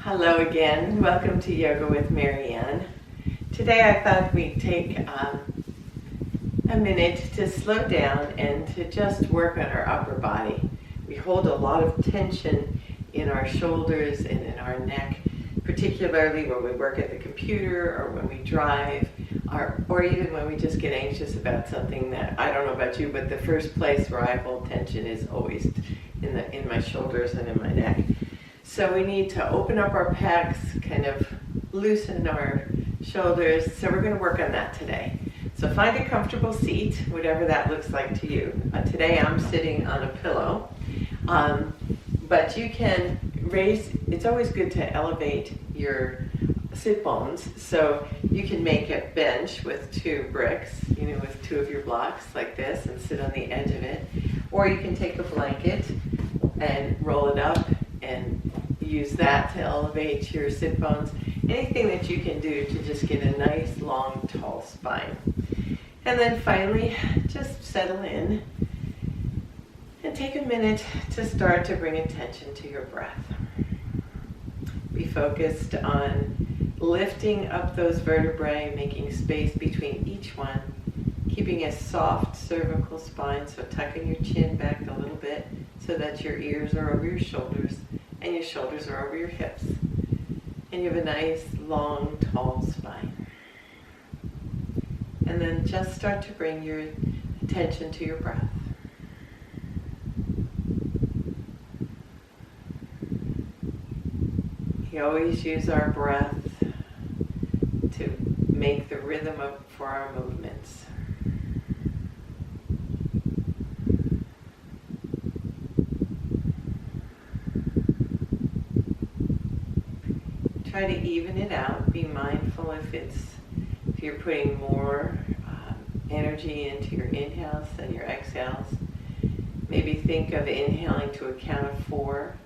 Hello again. Welcome to Yoga with Maryann. Today I thought we'd take a minute to slow down and to just work on our upper body. We hold a lot of tension in our shoulders and in our neck, particularly when we work at the computer or when we drive, or even when we just get anxious about something. That I don't know about you, but the first place where I hold tension is always in my shoulders and in my neck. So we need to open up our pecs, kind of loosen our shoulders. So we're going to work on that today. So find a comfortable seat, whatever that looks like to you. Today I'm sitting on a pillow, but you can raise, it's always good to elevate your sit bones. So you can make a bench with two bricks, with two of your blocks like this, and sit on the edge of it. Or you can take a blanket and roll it up and use that to elevate your sit bones. Anything that you can do to just get a nice, long, tall spine. And then finally, just settle in and take a minute to start to bring attention to your breath. Be focused on lifting up those vertebrae, making space between each one, keeping a soft cervical spine, so tucking your chin back a little bit so that your ears are over your shoulders and your shoulders are over your hips. And you have a nice, long, tall spine. And then just start to bring your attention to your breath. We always use our breath to make the rhythm for our movements. Try to even it out. Be mindful if you're putting more energy into your inhales than your exhales. Maybe think of inhaling to a count of 4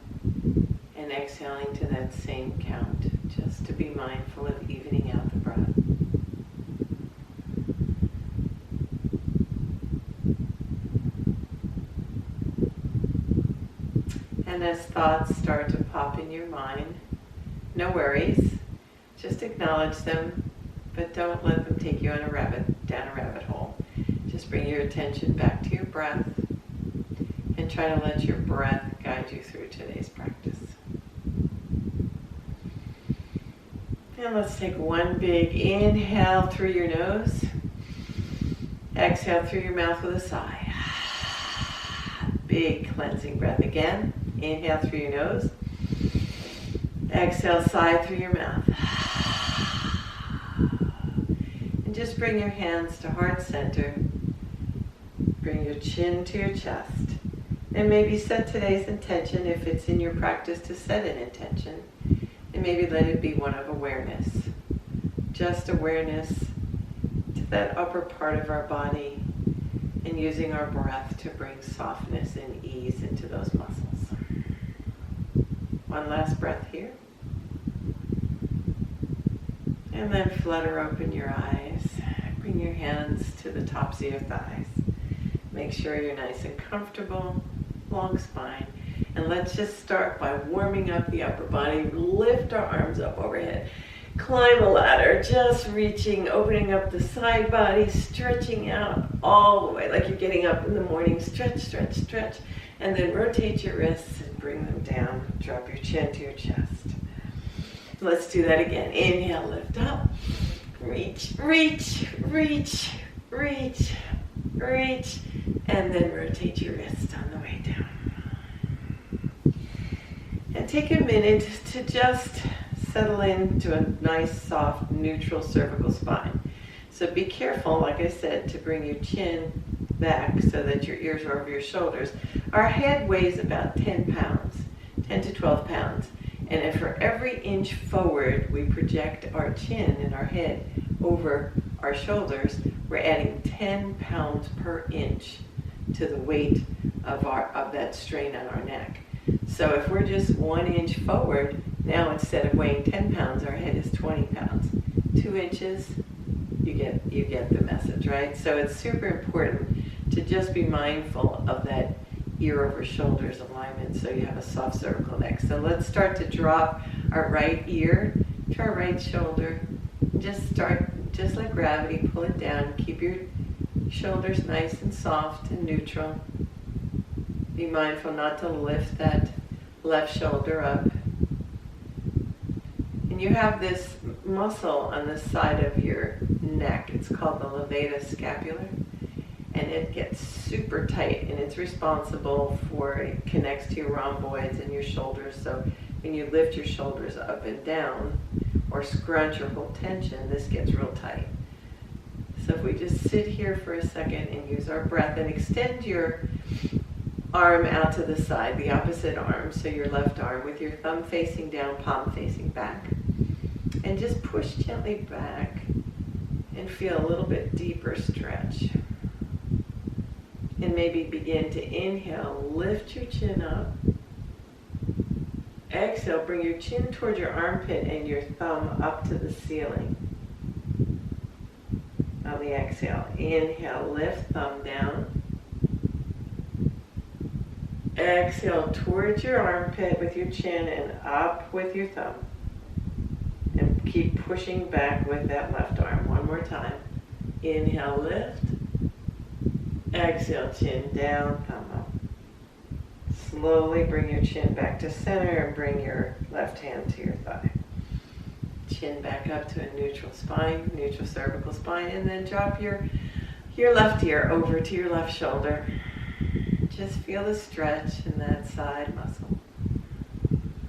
and exhaling to that same count, just to be mindful of evening out the breath. And as thoughts start to pop in your mind, no worries, just acknowledge them, but don't let them take you down a rabbit hole. Just bring your attention back to your breath and try to let your breath guide you through today's practice. And let's take one big inhale through your nose. Exhale through your mouth with a sigh. Big cleansing breath again. Inhale through your nose. Exhale, sigh through your mouth. And just bring your hands to heart center. Bring your chin to your chest. And maybe set today's intention, if it's in your practice to set an intention. And maybe let it be one of awareness. Just awareness to that upper part of our body and using our breath to bring softness and ease into those muscles. One last breath here. And then flutter open your eyes. Bring your hands to the tops of your thighs. Make sure you're nice and comfortable, long spine. And let's just start by warming up the upper body. Lift our arms up overhead. Climb a ladder, just reaching, opening up the side body, stretching out all the way, like you're getting up in the morning. Stretch, stretch, stretch. And then rotate your wrists and bring them down. Drop your chin to your chest. Let's do that again. Inhale, lift up. Reach, reach, reach, reach, reach. And then rotate your wrist on the way down. And take a minute to just settle into a nice, soft, neutral cervical spine. So be careful, like I said, to bring your chin back so that your ears are over your shoulders. Our head weighs about 10 pounds, 10 to 12 pounds. And if for every inch forward we project our chin and our head over our shoulders, we're adding 10 pounds per inch to the weight of that strain on our neck. So if we're just 1 inch forward, now instead of weighing 10 pounds, our head is 20 pounds. 2 inches, you get the message, right? So it's super important to just be mindful of that ear over shoulders alignment so you have a soft cervical neck. So let's start to drop our right ear to our right shoulder. Just start, just like gravity, pull it down. Keep your shoulders nice and soft and neutral. Be mindful not to lift that left shoulder up. And you have this muscle on the side of your neck. It's called the levator scapular. And it gets super tight, and it's responsible for, it connects to your rhomboids and your shoulders. So when you lift your shoulders up and down or scrunch or hold tension, this gets real tight. So if we just sit here for a second and use our breath and extend your arm out to the side, the opposite arm, so your left arm with your thumb facing down, palm facing back, and just push gently back and feel a little bit deeper stretch. And maybe begin to inhale, lift your chin up. Exhale, bring your chin towards your armpit and your thumb up to the ceiling. On the exhale, inhale, lift, thumb down. Exhale towards your armpit with your chin and up with your thumb. And keep pushing back with that left arm. One more time. Inhale, lift. Exhale, chin down, thumb up. Slowly bring your chin back to center and bring your left hand to your thigh. Chin back up to a neutral spine, neutral cervical spine, and then drop your left ear over to your left shoulder. Just feel the stretch in that side muscle.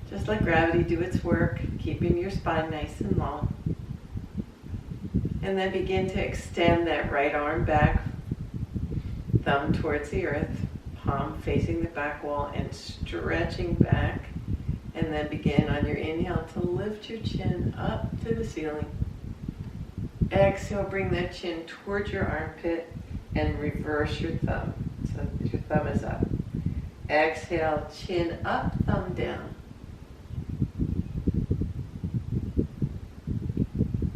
Just let gravity do its work, keeping your spine nice and long. And then begin to extend that right arm back, thumb towards the earth, palm facing the back wall and stretching back. And then begin on your inhale to lift your chin up to the ceiling. Exhale, bring that chin towards your armpit and reverse your thumb. So your thumb is up. Exhale, chin up, thumb down.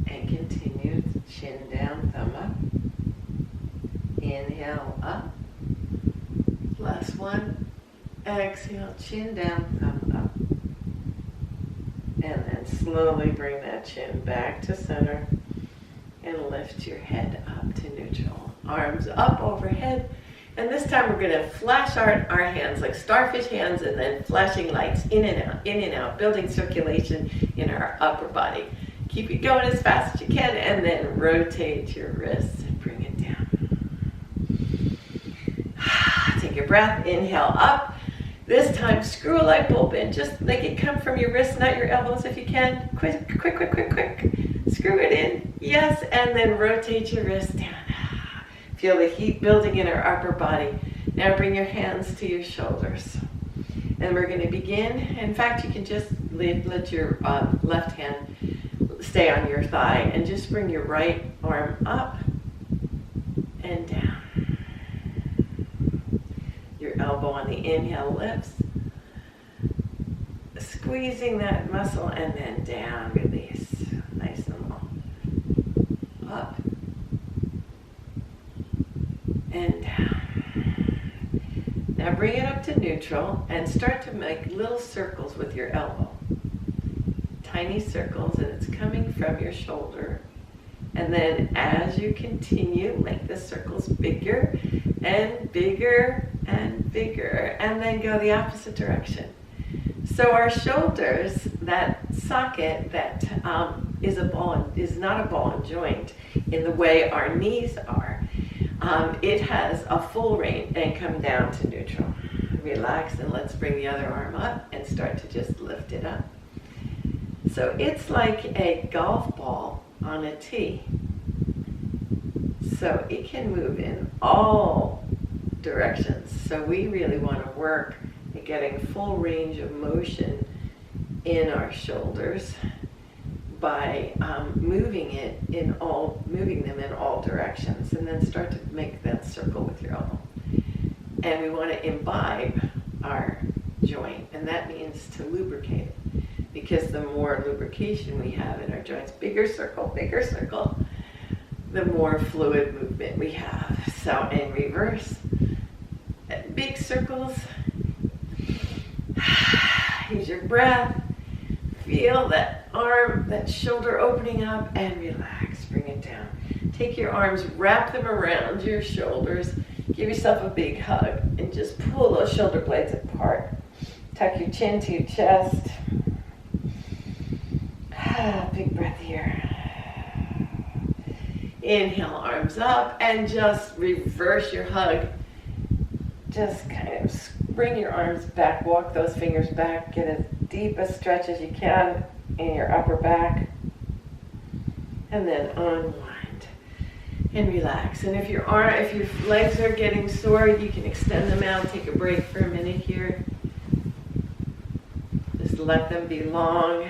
And continue, chin down, thumb up. Inhale, up. Last one. Exhale, chin down, thumb up. And then slowly bring that chin back to center and lift your head up to neutral. Arms up overhead. And this time we're going to flash our hands like starfish hands, and then flashing lights in and out, building circulation in our upper body. Keep it going as fast as you can, and then rotate your wrists and bring it down. Take your breath, inhale up. This time screw a light bulb in, just make it come from your wrists, not your elbows if you can. Quick. Screw it in, yes, and then rotate your wrists down. Feel the heat building in our upper body. Now bring your hands to your shoulders. And we're going to begin. In fact, you can just let your left hand stay on your thigh and just bring your right arm up and down. Your elbow on the inhale lifts. Squeezing that muscle and then down, release. Nice and long. Up. And down. Now bring it up to neutral and start to make little circles with your elbow. Tiny circles, and it's coming from your shoulder. And then as you continue, make the circles bigger and bigger and bigger, and then go the opposite direction. So our shoulders, that socket that is not a ball and joint in the way our knees are. It has a full range and come down to neutral. Relax, and let's bring the other arm up and start to just lift it up. So it's like a golf ball on a tee. So it can move in all directions. So we really want to work at getting full range of motion in our shoulders by moving them in all directions, and then start to make that circle with your elbow. And we want to imbibe our joint, and that means to lubricate it, because the more lubrication we have in our joints, bigger circle, the more fluid movement we have. So in reverse, big circles. Use your breath. feel that arm, that shoulder opening up, and relax, bring it down. Take your arms, wrap them around your shoulders, give yourself a big hug, and just pull those shoulder blades apart. Tuck your chin to your chest. Big breath here. Inhale, arms up, and just reverse your hug. Just kind of bring your arms back, walk those fingers back, get as deep a stretch as you can in your upper back, and then unwind and relax. And if your legs are getting sore, you can extend them out, take a break for a minute here. Just let them be long.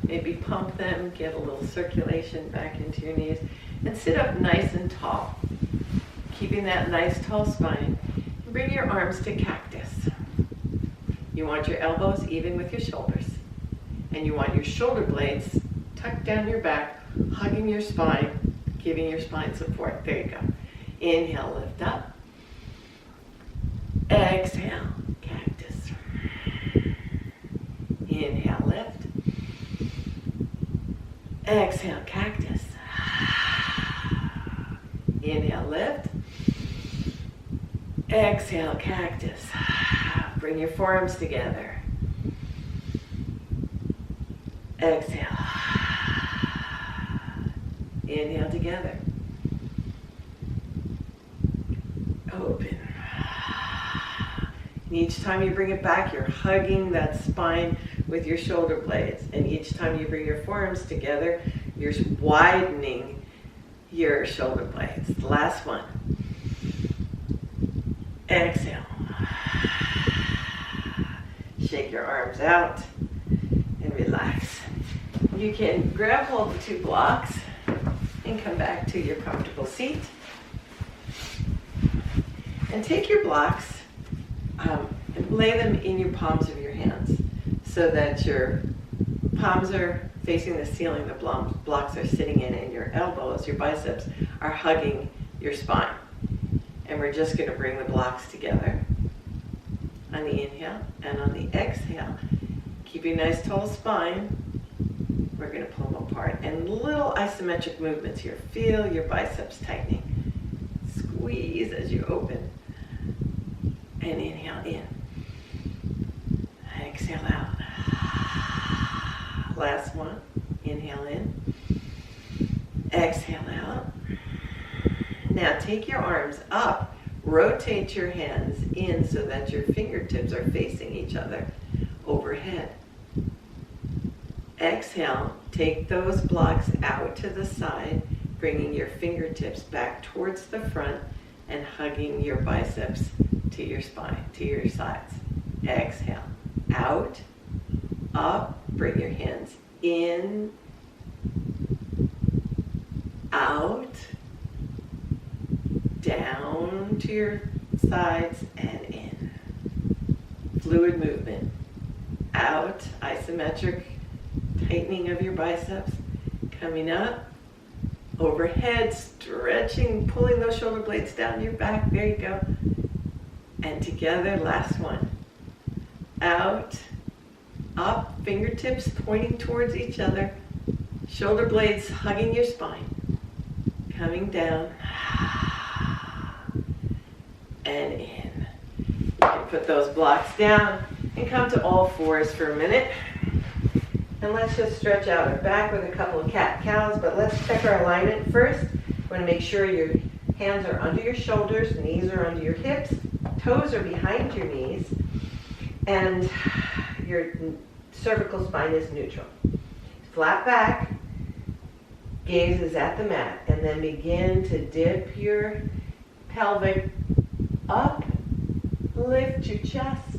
Maybe pump them, get a little circulation back into your knees, and sit up nice and tall, keeping that nice tall spine. And bring your arms to cactus. You want your elbows even with your shoulders, and you want your shoulder blades tucked down your back, hugging your spine, giving your spine support. There you go. Inhale, lift up. Exhale, cactus. Inhale, lift. Exhale, cactus. Inhale, lift. Exhale, cactus. Bring your forearms together. Exhale. Inhale together. Open. And each time you bring it back, you're hugging that spine with your shoulder blades. And each time you bring your forearms together, you're widening your shoulder blades. The last one. Exhale. Shake your arms out and relax. You can grab hold of 2 blocks and come back to your comfortable seat. And take your blocks and lay them in your palms of your hands so that your palms are facing the ceiling, the blocks are sitting in, and your elbows, your biceps, are hugging your spine. And we're just going to bring the blocks together on the inhale, and on the exhale, keep your nice tall spine. We're going to pull them apart. And little isometric movements here. Feel your biceps tightening. Squeeze as you open. And inhale in. Exhale out. Last one. Inhale in. Exhale out. Now take your arms up. Rotate your hands in so that your fingertips are facing each other overhead. Exhale. Take those blocks out to the side, bringing your fingertips back towards the front and hugging your biceps to your spine, to your sides. Exhale. Out, up, bring your hands in, out, down to your sides and in. Fluid movement. Out, isometric tightening of your biceps. Coming up, overhead, stretching, pulling those shoulder blades down your back. There you go. And together, last one. Out, up, fingertips pointing towards each other. Shoulder blades hugging your spine. Coming down. And in. You can put those blocks down and come to all fours for a minute. And let's just stretch out our back with a couple of cat-cows, but let's check our alignment first. You want to make sure your hands are under your shoulders, knees are under your hips, toes are behind your knees, and your cervical spine is neutral. Flat back, gaze is at the mat, and then begin to dip your pelvic up, lift your chest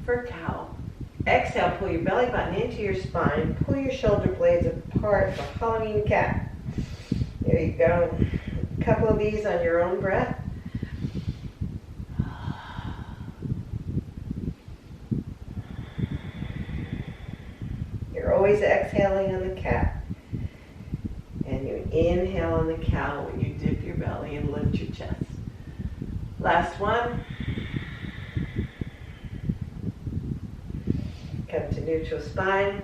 for cow. Exhale, pull your belly button into your spine, pull your shoulder blades apart for Halloween cat. There you go. A couple of these on your own breath. You're always exhaling on the cat. And you inhale on the cow when you dip your belly and lift your chest. Last one. Come to neutral spine.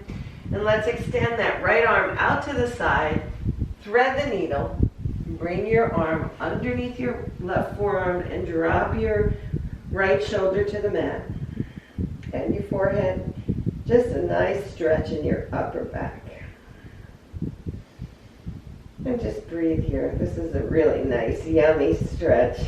And let's extend that right arm out to the side. Thread the needle. Bring your arm underneath your left forearm and drop your right shoulder to the mat. And your forehead. Just a nice stretch in your upper back. And just breathe here. This is a really nice, yummy stretch.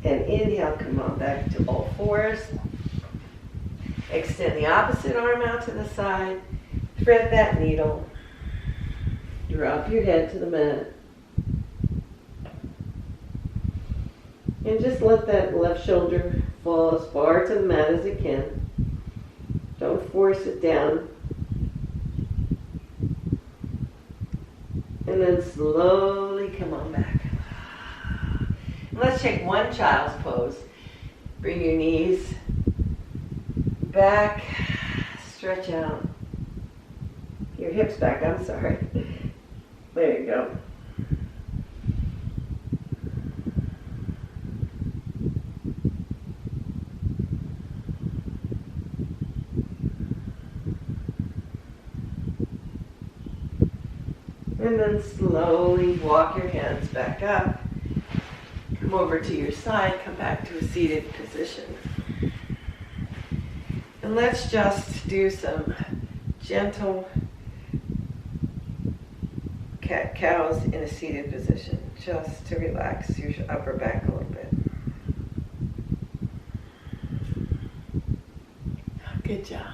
And inhale, come on back to all fours. Extend the opposite arm out to the side. Thread that needle. Drop your head to the mat. And just let that left shoulder fall as far to the mat as it can. Don't force it down. And then slowly come on back. Let's take one child's pose. Bring your knees back, stretch out. Your hips back, I'm sorry. There you go. And then slowly walk your hands back up. Come over to your side, come back to a seated position. And let's just do some gentle cat-cows in a seated position, just to relax your upper back a little bit. Good job.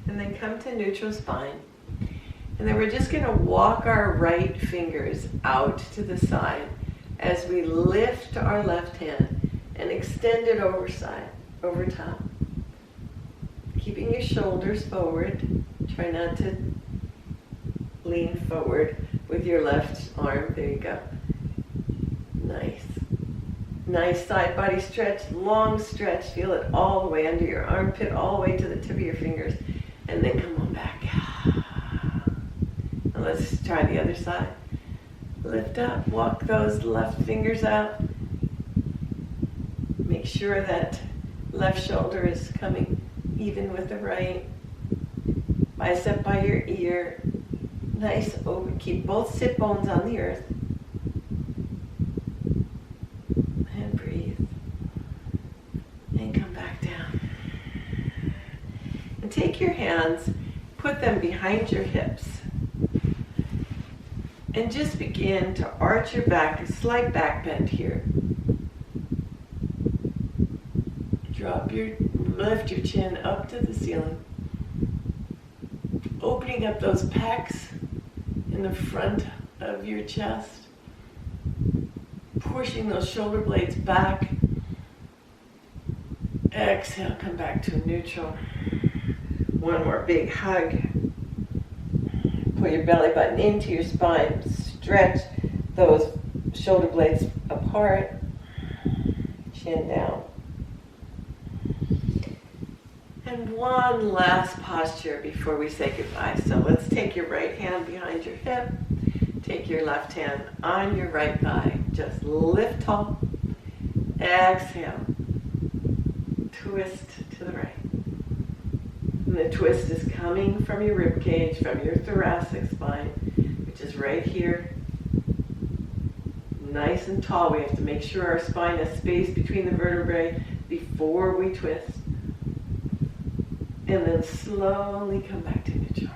And then come to neutral spine. And then we're just going to walk our right fingers out to the side as we lift our left hand and extend it over top. Keeping your shoulders forward. Try not to lean forward with your left arm. There you go. Nice. Nice side body stretch, long stretch. Feel it all the way under your armpit, all the way to the tip of your fingers. And then come on back. And let's try the other side. Lift up, walk those left fingers out. Make sure that left shoulder is coming even with the right. Bicep by your ear. Nice open. Keep both sit bones on the earth. And breathe. And come back down. And take your hands, put them behind your hips. And just begin to arch your back, a slight back bend here. Lift your chin up to the ceiling. Opening up those pecs in the front of your chest. Pushing those shoulder blades back. Exhale, come back to neutral. One more big hug. Pull your belly button into your spine. Stretch those shoulder blades apart. Chin down. And one last posture before we say goodbye. So let's take your right hand behind your hip. Take your left hand on your right thigh. Just lift tall. Exhale. Twist to the right. And the twist is coming from your rib cage, from your thoracic spine, which is right here. Nice and tall. We have to make sure our spine has space between the vertebrae before we twist. And then slowly come back to neutral.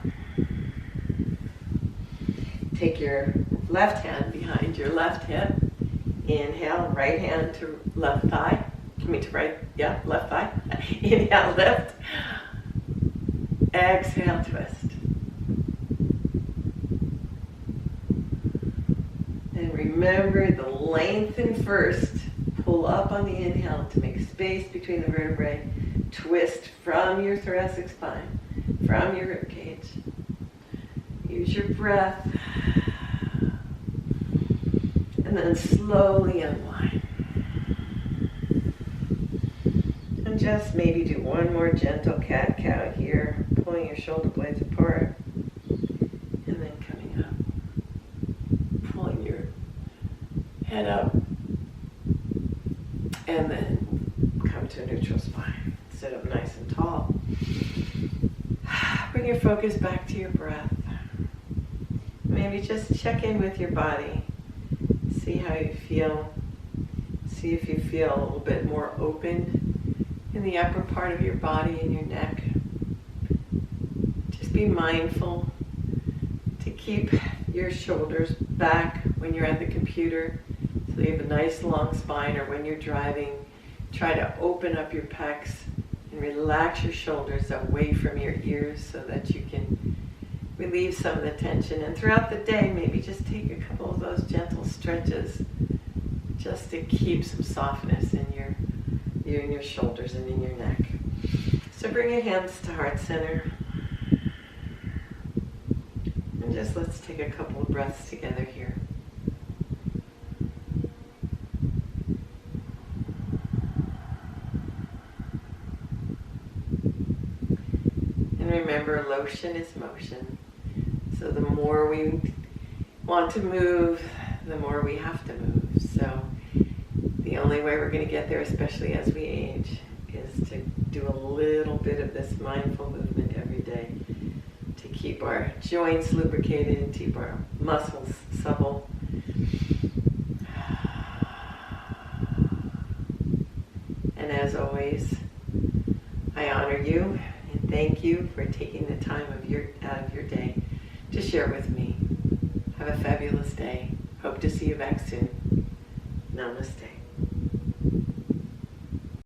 Take your left hand behind your left hip. Inhale, right hand to left thigh. Left thigh. Inhale, lift. Exhale, twist. And remember the lengthen first. Pull up on the inhale to make space between the vertebrae. Twist from your thoracic spine, from your rib cage. Use your breath. And then slowly unwind. And just maybe do one more gentle cat-cow here, pulling your shoulder blades apart. And head up, and then come to a neutral spine. Sit up nice and tall. Bring your focus back to your breath. Maybe just check in with your body. See how you feel. See if you feel a little bit more open in the upper part of your body and your neck. Just be mindful to keep your shoulders back when you're at the computer, so you have a nice long spine, or when you're driving, try to open up your pecs and relax your shoulders away from your ears so that you can relieve some of the tension. And throughout the day, maybe just take a couple of those gentle stretches just to keep some softness in your shoulders and in your neck. So bring your hands to heart center. And just let's take a couple of breaths together here. And remember, lotion is motion. So the more we want to move, the more we have to move. So the only way we're going to get there, especially as we age, is to do a little bit of this mindful movement every day to keep our joints lubricated and keep our muscles supple. And as always, I honor you and thank you for taking the time out of your day to share with me. Have a fabulous day. Hope to see you back soon. Namaste.